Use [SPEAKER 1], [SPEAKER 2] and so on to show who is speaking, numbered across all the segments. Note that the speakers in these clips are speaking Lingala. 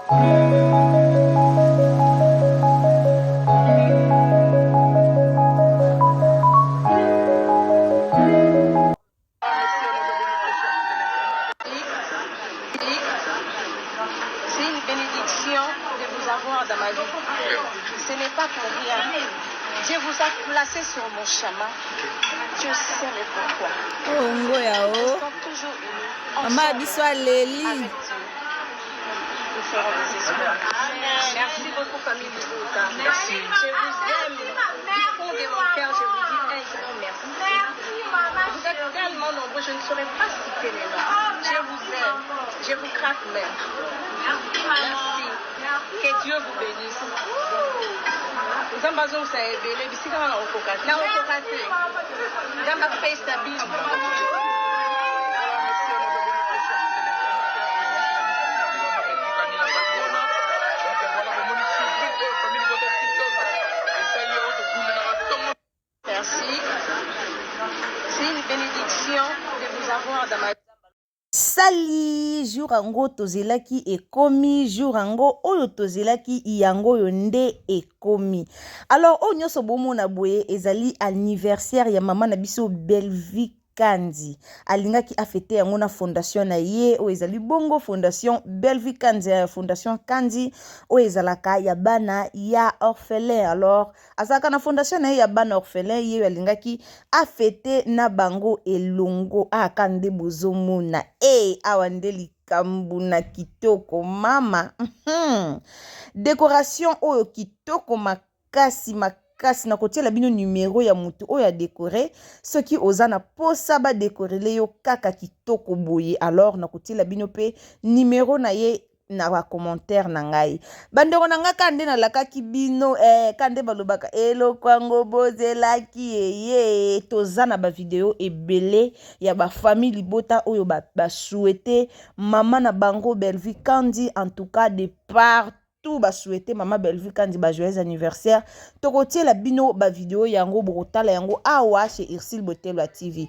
[SPEAKER 1] Dans ma vie. Ce n'est pas pour rien. Dieu vous a placé sur mon chemin. Dieu sait le pourquoi. Toujours unis. Ensemble, avec Dieu. Nous ferons des espoirs. Merci beaucoup, famille du Bouddha. Merci. Je vous aime. Du fond de mon cœur, je vous dis un grand merci. Vous êtes tellement nombreux, je ne saurais pas citer les noms. Je vous aime. Je vous craque même. Merci. Que Dieu vous bénisse. Nous avons besoin de ça. Les biscuits dans le coca. Dans le coca. Dans ma face stable. Merci. C'est une bénédiction de vous avoir dans ma vie.
[SPEAKER 2] Sali jour ango tozelaki ekomi jour ango oyo tozelaki yango yonde ekomi. Alors o nyoso bomona boye ezali anniversaire ya mama na biso Belvi Kandi. Alingaki afete yango na fondation na ye o ezali bongo fondation Belvi Kandi, fondation Kandi o ezalaka ya bana ya orphelin. Alors azaka na fondation na ye ya bana orphelin ye alingaki afete na bango elongo akande bozomona awandeli kambu na kitoko mama. Décoration oyo kitoko makasi kasi na kotiela bino numéro ya mutu oyo ya décorer ce qui ozana posa ba décorer le yo kaka kitoko boye. Alors na kotiela bino pe numéro na ye na ba commentaire na ngai bandeko na nga kande na lakaki bino kande balobaka elo kwango bozelaki ye tozana ba video ebele ya ba famille libota oyo ba souhaiter mama na bango Belvi Kandi en tout cas de part tout ba souhaiter mama Belvi Kandi ba joyeux anniversaire tokotie la bino ba video yango bokotala yango awa chez Irsil Botelwa TV.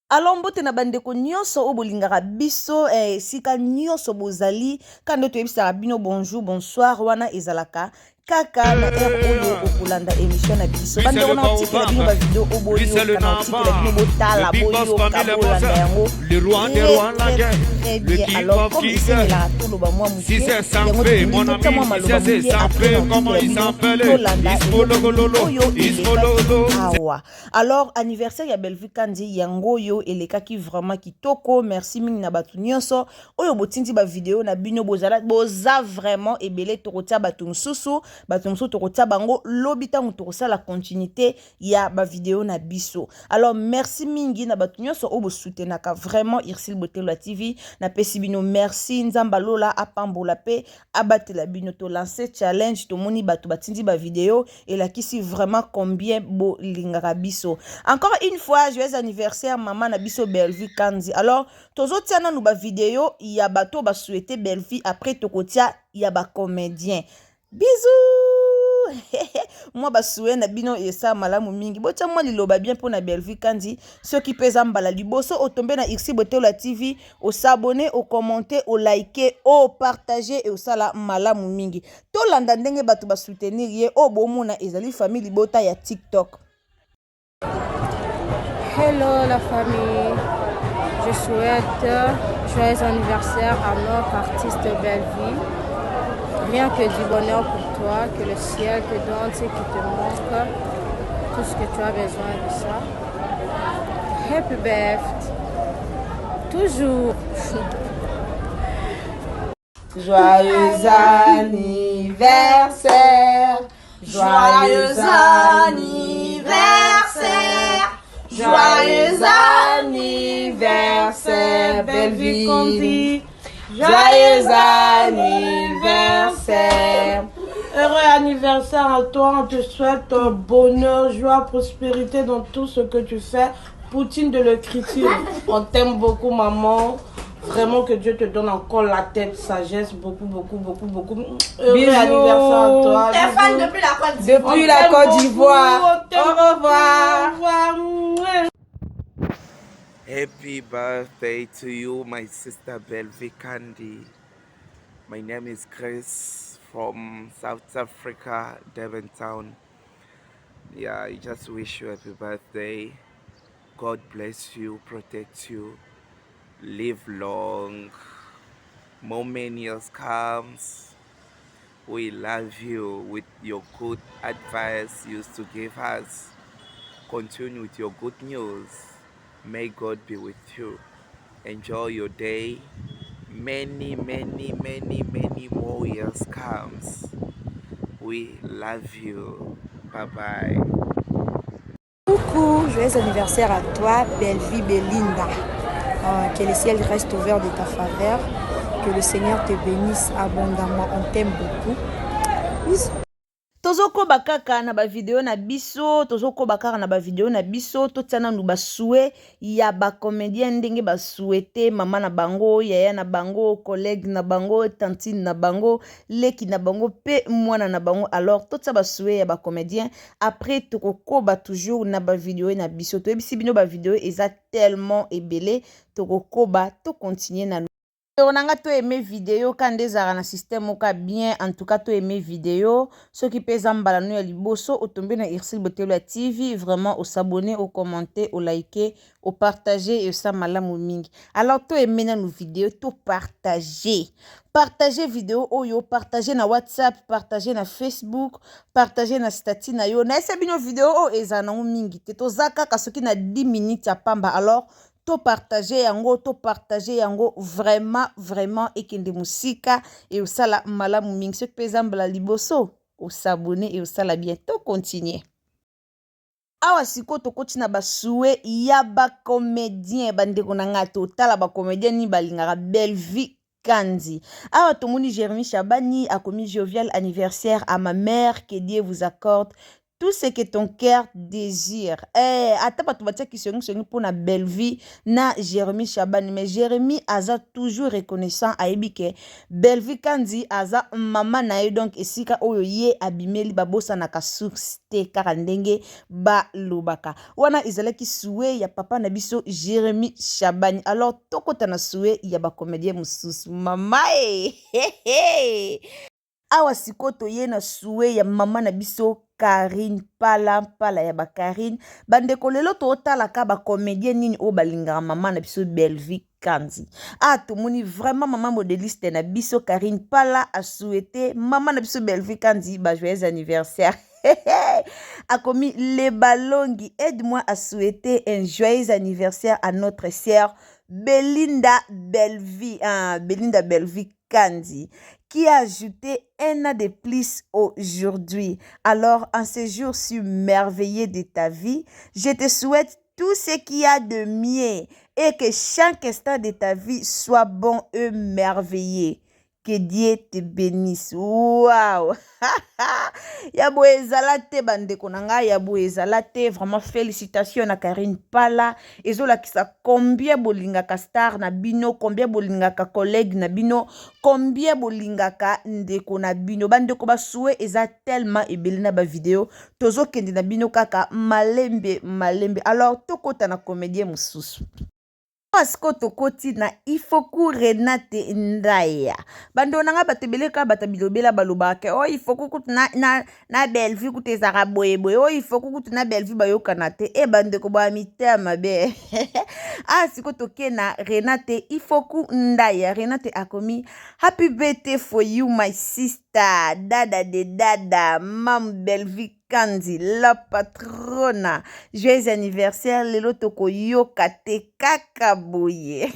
[SPEAKER 2] Alors mbote na bandeko nyonso o bolingaka biso sika nyonso bozali kando toyebisaka bino bonjour bonsoir wana ezalaka kaka na oyo okulanda émission na biso bandeko na tikela bino ba video o boyo kana tikela bino botala boyo kabolanda yango
[SPEAKER 3] le roi des rois la guerre le king
[SPEAKER 2] alors
[SPEAKER 3] of
[SPEAKER 2] comme ici la tolo ba moi
[SPEAKER 3] si c'est sans fait mon ami si c'est sans fait comment il s'appelle Isfololo
[SPEAKER 2] awa. Alors anniversaire ya Belvi Kandi yango yo elekaki vraiment kitoko. Merci mingi na batu nyonso oyo botindi ba video na bino bozala boza vraiment ebele tokotia batu mususu tokotia bango lobita mutokosa la continuité ya ba video na biso. Alors merci mingi na batu nyonso oyo soutenaka vraiment Irsil Botelwa TV na pesi bino merci nzamba lola apambola pe abatela bino to lancer challenge to moni batu batindi ba video et la kisi vraiment combien bo lingaka biso. Encore une fois joyeux anniversaire maman na biso Belvi Kandi. Alors tozo tiana nou ba video ya bato ba souhaiter Belvi après tokotia ya ba comédien. Bisous. Moi ba souhaiter na bino esa malamu mingi. Botia moi liloba bien pour na Belvi Kandi. Ceux qui pèsent mbala liboso o tomber na Irsil Botelwa TV, au s'abonner, au commenter, au liker, au partager et au sala malamu mingi. To landa ndenge bato ba soutenir ye o bomona ezali famille libota ya TikTok.
[SPEAKER 4] Hello la famille, je souhaite joyeux anniversaire à notre artiste Belvi. Rien que du bonheur pour toi, que le ciel te donne ce qui te manque, tout ce que tu as besoin de ça. Happy birthday, toujours.
[SPEAKER 2] Joyeux anniversaire, joyeux anniversaire, joyeux anniversaire, Belvi Kandi. Joyeux anniversaire.
[SPEAKER 5] Heureux anniversaire à toi, on te souhaite bonheur, joie, prospérité dans tout ce que tu fais. Poutine de l'écriture, on t'aime beaucoup maman. Vraiment que Dieu te donne encore la tête, sagesse, beaucoup. Heureux anniversaire à toi.
[SPEAKER 1] Stéphane depuis la Côte d'Ivoire.
[SPEAKER 5] Depuis la Côte d'Ivoire. Au revoir.
[SPEAKER 3] Happy birthday to you, my sister Belvi Kandi.
[SPEAKER 6] My name is Chris from South Africa, Devon Town. Yeah, I just wish you happy birthday. God bless you, protect you, live long. More many years comes. We love you with your good advice you used to give us. Continue with your good news. May God be with you. Enjoy your day. Many more years comes. We love you. Bye bye.
[SPEAKER 7] Coucou, joyeux anniversaire à toi, belle vie Belinda. Que le ciel reste ouvert de ta faveur. Que le Seigneur te bénisse abondamment. On t'aime beaucoup. Bisous.
[SPEAKER 2] tozokoba kaka na bavideo na biso tozokoba kaka na bavideo na biso totia nanu basue ya bacomédien ndenge basuete mama na bango yaya na bango collègue na bango tantine na bango leki na bango pe mwana na bango alors totia basue ya bacomédien après tokokoba toujours na bavideo na biso toyebisi bino bavideo eza tellement ebele tokokoba to continuer na on a aimé vidéo quand des na système oka bien en tout cas to aimé vidéo ceux qui pèsent en balano ya liboso au tomber na Irsil Botelo TV vraiment au s'abonner au commenter au liker au partager et au sa malamu mingi alors to aimé na nos vidéos to partager vidéo oyo partager na WhatsApp partager na Facebook partager na statut na yo na esa bino vidéo o ezana mingi te to zaka kasoki na 10 minutes ya pamba alors to partager yango vraiment ekende musika et osala malamu mingi soki peza mbala liboso osabone et osala bien to continuer awa siko tokoti na basue ya bacomédien bandeko na nga totala bacomédien ni balingaka belle vie Kandi. Awa tomoni Jérémy Chabani a commis jovial anniversaire à ma mère, que Dieu vous accorde tout ce que ton cœur désire. Ata bato batia ki songi pour na belle vie na Jérémy Chabani. Mais Jérémy aza toujours reconnaissant a ebike belle vie Kandi aza mama na ye donc esika oyo ye abimeli babosa na kasuks te kaka ndenge ba lobaka. Wana ezalaki souhait ya papa na biso Jérémy Chabani. Alors tokota na souhait ya ba comédien mususu. Mama awa sikoto ye na souhait ya mama na biso Karine pala ya ba Karine bandeko lelo totalaka ba comédien nini o balingaka mama na biso belle vie Kandi tomoni vraiment mama modéliste na biso Karine pala a souhaité mama na biso belle vie Kandi ba joyeux anniversaire a commis les balongi aide-moi à souhaiter un joyeux anniversaire à notre sœur Belinda Bellevie Belinda Bellevie Kandi qui a ajouté un an de plus aujourd'hui. Alors, en ce jour si merveilleux de ta vie, je te souhaite tout ce qu'il y a de mieux et que chaque instant de ta vie soit bon et merveilleux. Que Dieu te bénisse. Waouh! Yabo ezalate bandeko nanga yabo ezalate vraiment félicitations à Karine Pala ezola kisa combien bolingaka star na bino combien bolingaka collègue na bino combien bolingaka ndeko na bino bandeko basoué eza tellement ebeli na ba vidéo tozo kende na bino kaka malembe alors tokota na comédien mususu Pasko tokoti na ifoku Renate Ndaya. Bando nanga batebeleka batabilobela balobake. Oh ifoku kutu na Bellevue kutezaka boye. Oh ifoku kutu na Bellevue bayokana te. Bande ko ba mitema be. Siko toke na Renate ifoku Ndaya. Renate a commis happy birthday for you my sister. Dada de dada. Mam Bellevue Kandi, la patrona. Joyeux anniversaire, lelo toko yokate kakaboye.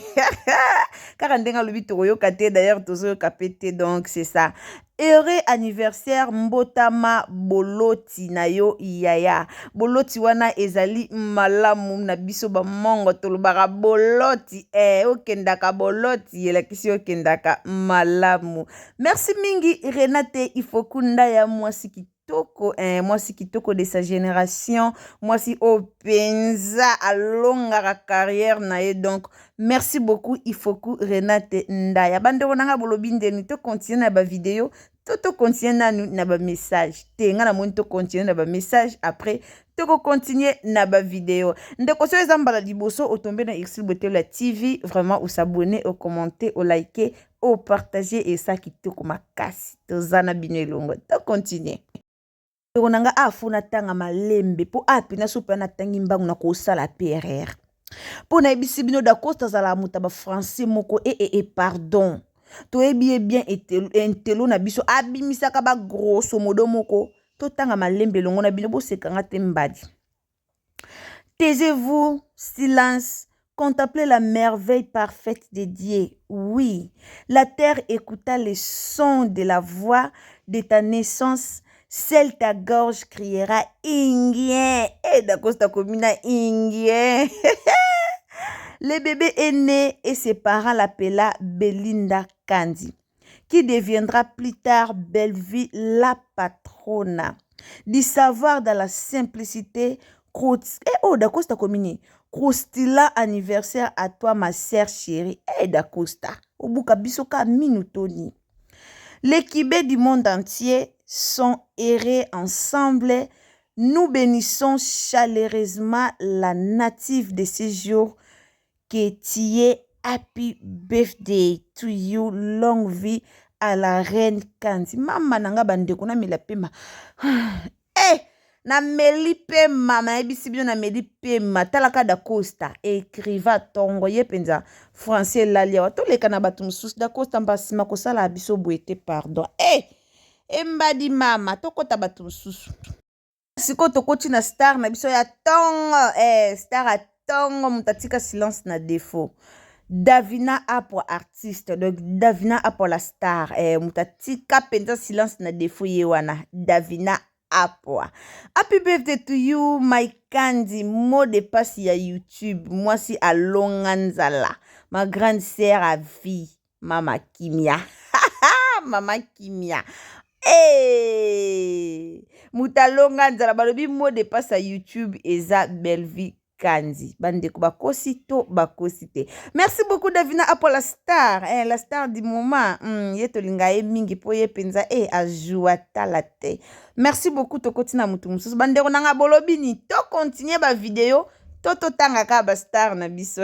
[SPEAKER 2] Car ndenga lobi toko yokate, d'ailleurs tozo yokapete, donc c'est ça. Heureux anniversaire Mbotama Boloti na yo yaya. Boloti wana ezali malamu na biso ba mongo tolobaka Boloti. Okendaka Boloti yelakisi okendaka malamu. Merci mingi Renate Ifokunda ya mwasi mwasi kitoko de sa génération, mwasi openza alonga carrière na ye donc merci beaucoup Ifoku Renate Ndaya bande onanga bolobi ndeni to continue na ba vidéo to continue na ba message tenga na moni to continue na ba message après to continuer na ba vidéo ndeko so ezambala liboso otombe na Irsil Botelo TV vraiment ou s'abonner au commenter au liker Oh, partagez et ça qui te comme makasi. Tozana bino elongo. To continue. Onanga afuna tanga malembe po apina sopa na tangi mbangu na kosala PRR. Po na ebisi bino da costa zala muta ba français moko pardon. To ebi bien entelo na biso abimisaka ba grosso modo moko. To tanga malembe longo na bino bo sekanga tembadi. Taisez-vous, silence. Contemplez la merveille parfaite de Dieu. Oui, la terre écouta les sons de la voix de ta naissance. Celle ta gorge criera Ingien. Et d'acosta comina Ingien. Le bébé est né et ses parents l'appela Belinda Kandi, qui deviendra plus tard Bellevue la patrona. Du savoir dans la simplicité. Oh, d'acosta comini. Croustila anniversaire à toi, ma sœur chérie. D'Acosta. Obuka bisoka minutoni. Les Kibés du monde entier sont errés ensemble. Nous bénissons chaleureusement la native de ces jours qui est happy birthday to you, longue vie à la reine Kandi. Mama nanga bandeko na milapema. Na meli pema na ebisi bino na meli pema talaka da Costa écriva tongo ye penza français lalia to leka na batum sus da Costa mbasima kosala biso boete pardon embadi mama tokota batum sus siko tokoti na star na biso ya tongo star a tongo mutatika silence na défaut. Davina a pour artiste, donc Davina a pour la star. Mutatika penza silence na défaut yewana. Davina Apwa. Happy birthday to you, my Kandi. Mot de passe ya YouTube. Moi, si à Longanzala. Ma grande sœur à vie. Mama Kimia. Mama Kimia. Hey! Muta Longanzala. Balobi mot de passe à YouTube. Eza Bellevue Kandi. Bandeko bakosito bakosite. Merci beaucoup Davina pour la star. La star du moment. Yeto lingae mingi po ye penza ajua talate. Merci beaucoup tokotina mutumusus. Bandeko nanga bolobi ni to continue ba vidéo. To tanga ka ba star na biso.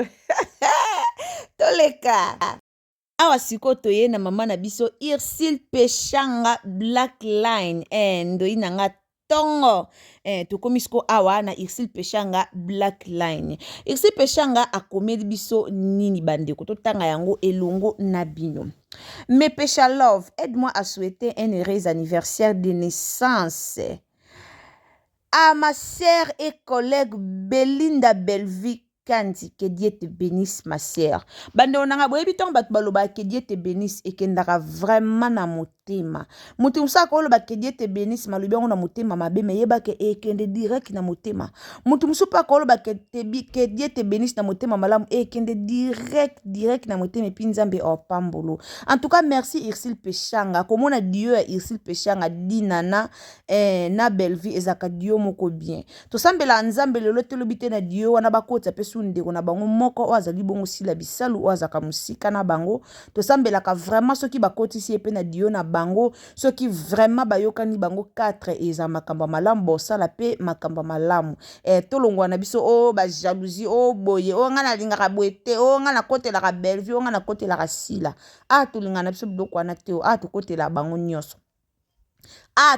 [SPEAKER 2] Toleka. Awa siko toye na mama na biso Irsil Peshanga Black Line. Ndo inanga tongo tokomisko awa na Irsil Peshanga Black Line. Irsil Peshanga akomedi biso nini bandeko to tanga yango elongo na bino. Mes Pécha Love, aide-moi à souhaiter un heureux anniversaire de naissance à ma sœur et collègue Belinda Bellevue Kandi. Que Dieu te bénisse, ma sœur. Bande onanga boyebi tong bat baloba que Dieu te bénisse et kendaka vraiment na motema. Mutu sa ko loba que Dieu te bénisse malubi on na motema mabe me yeba ke kende direct na motema. Mutu musupa ko loba que Dieu te bénisse na motema malamu kende direct na motema pinzambe o pambolo. En tout cas merci Irsil Peshanga. Comment na Dieu Irsil Peshanga dinana na Bellevue ezaka Dieu moko bien. To sambela nzambe lelo te lobite na Dieu wana bakota pesu ndeko na bango moko azali bongo sila bisalu azaka musika na bango to sambelaka vraiment soki bakoti si epe na Dieu na bango soki vraiment bayokani bango 4 eza makamba malamu bosala pe makamba malamu tolongwa na biso ba jalousie boye ngana lingaka boete ngana kotela Bellevue ngana kotela sila tolinga na biso biloko wana te tokotela bango nyonso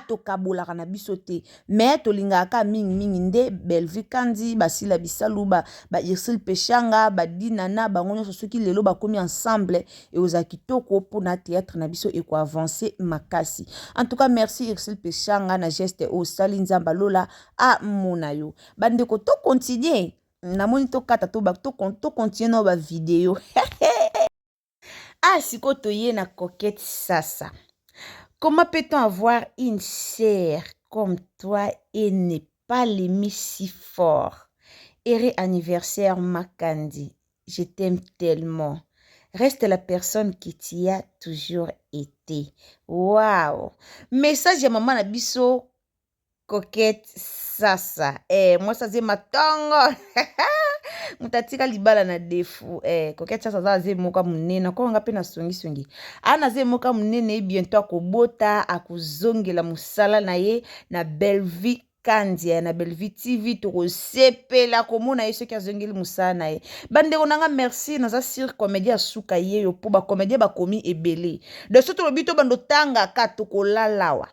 [SPEAKER 2] tokabolaka na biso te mais tolingaka mingi nde Bellevue Kandi basila bisalu ba Irsil Peshanga badinana bango nyonso soki lelo bakomi ensemble et oza kitoko pona théâtre na biso eko avancer makasi. En tout cas merci Irsil Peshanga na geste sali nzamba lola mona yo bandeko to continuer na moni to kata to continuer na ba vidéo siko toye na Coquette Sasa. Comment peut-on avoir une sœur comme toi et ne pas l'aimer si fort? Heureux anniversaire, Makandi. Je t'aime tellement. Reste la personne qui t'y a toujours été. Waouh! Message à maman Nabiso, Coquette Sasa. Moi, ça c'est ma tongue. Mutatika libala na defu Coquette Sasa za ze moka munene ko nga pe na songi ana ze moka munene bientôt akobota akuzongela musala na ye na Bellevue Kandia na Bellevue TV tokosepela komona ye soki azongeli mosala na ye bandeko nanga merci naza sur comédie asuka ye yo po bacomédie bakomi ebele de so tolobi to bando tangaka tokolalawa.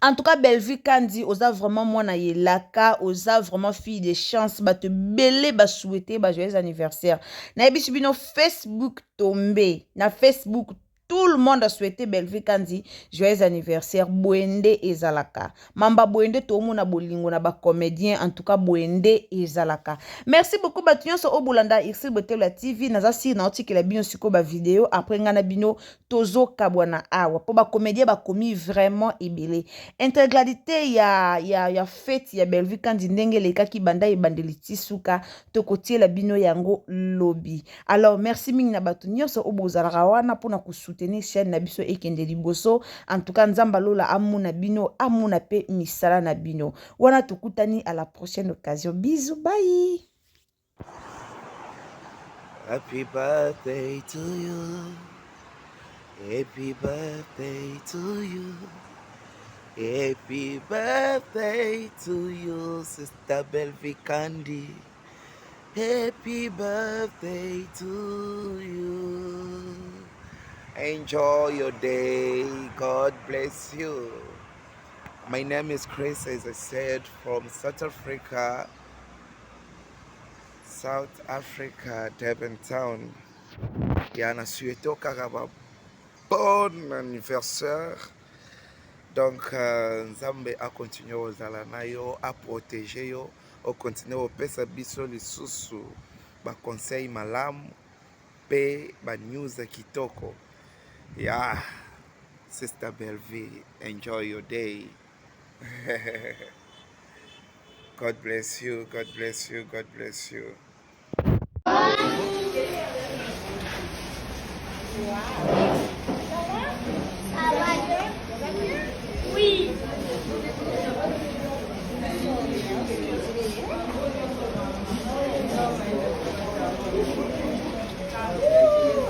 [SPEAKER 2] En tout cas, Bellevue Kandi, osa vraiment mwana yelaka, osa vraiment fille de chance, ba te belé, ba souhaiter, ba joyeux anniversaire. Na ebi subino Facebook tombé, na Facebook tout le monde a souhaité Bellevue Kandi joyeux anniversaire. Boende ezalaka. Mamba Boende tomu na bolingo na ba comédien. En tout cas Boende ezalaka. Merci beaucoup batunyo so obulanda Irsi Botela TV. Naza si na oti ke la bino siko ba vidéo. Après ngana bino tozo kabwana awa. Po ba comédien ba komi vraiment ebele. Intégralité ya fête ya Bellevue Kandi ndenge leka ki banda e bandeliti suka tokotie la bino yango lobby. Alors merci mingi na batunyo so obuzala wana pona kusute chaîne na biso ekende liboso. En tout cas nzamba lola amuna bino amuna pe misala na bino wana tukutani à la prochaine occasion. Bisous, bye.
[SPEAKER 6] Happy birthday to you. Happy birthday to you. Happy birthday to you, Sister Bellevue Kandi. Happy birthday to you. Enjoy your day. God bless you. My name is Chris, as I said, from South Africa, Durban Town. Yana souhaité au Caraba bon anniversaire. Donc, Nzambe a continué aux alanayo, a protégé yo, a continué au pesa biso li susu, ba conseil malamu, pe ba news kitoko. Yeah, Sister Bellevue, enjoy your day. God bless you, God bless you, God bless you.
[SPEAKER 1] Oui.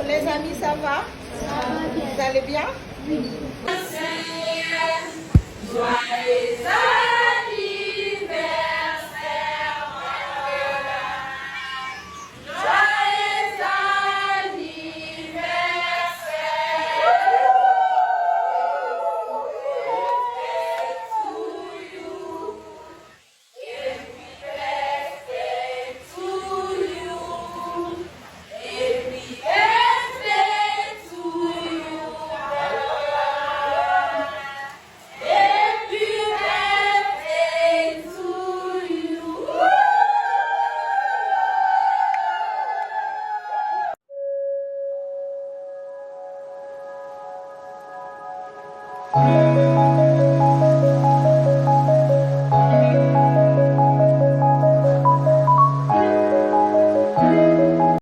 [SPEAKER 1] Les amis, ça va? Vous allez bien? Oui. Joyeux anniversaire.